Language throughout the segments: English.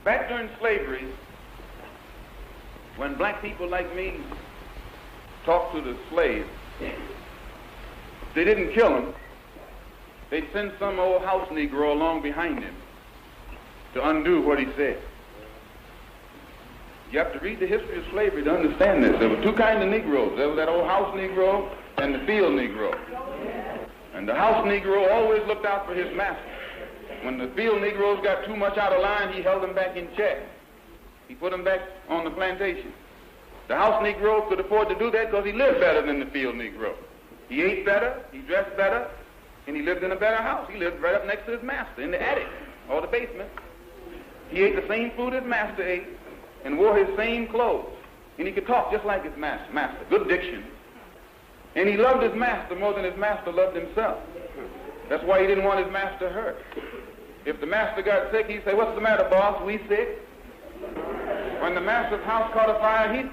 Back during slavery, when black people like me talked to the slaves, they didn't kill him. They'd send some old house Negro along behind him to undo what he said. You have to read the history of slavery to understand this. There were two kinds of Negroes. There was that old house Negro and the field Negro. And the house Negro always looked out for his master. When the field Negroes got too much out of line, he held them back in check. He put them back on the plantation. The house Negro could afford to do that because he lived better than the field Negro. He ate better, he dressed better, and he lived in a better house. He lived right up next to his master in the attic or the basement. He ate the same food his master ate and wore his same clothes. And he could talk just like his master. Good diction. And he loved his master more than his master loved himself. That's why he didn't want his master hurt. If the master got sick, he'd say, "What's the matter, boss? We sick?" When the master's house caught a fire, he'd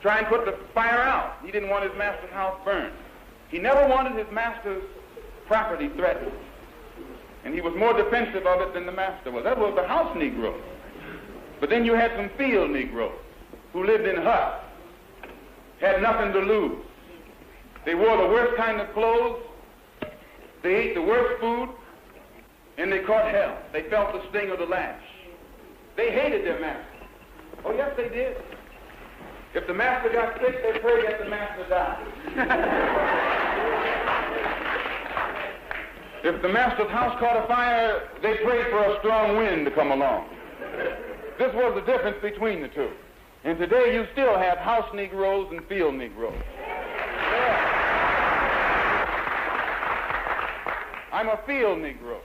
try and put the fire out. He didn't want his master's house burned. He never wanted his master's property threatened. And he was more defensive of it than the master was. That was the house Negro. But then you had some field Negroes who lived in huts, had nothing to lose. They wore the worst kind of clothes, they ate the worst food, and they caught hell. They felt the sting of the lash. They hated their master. Oh, yes, they did. If the master got sick, they prayed that the master died. If the master's house caught a fire, they prayed for a strong wind to come along. This was the difference between the two. And today you still have house Negroes and field Negroes. I'm a field Negro.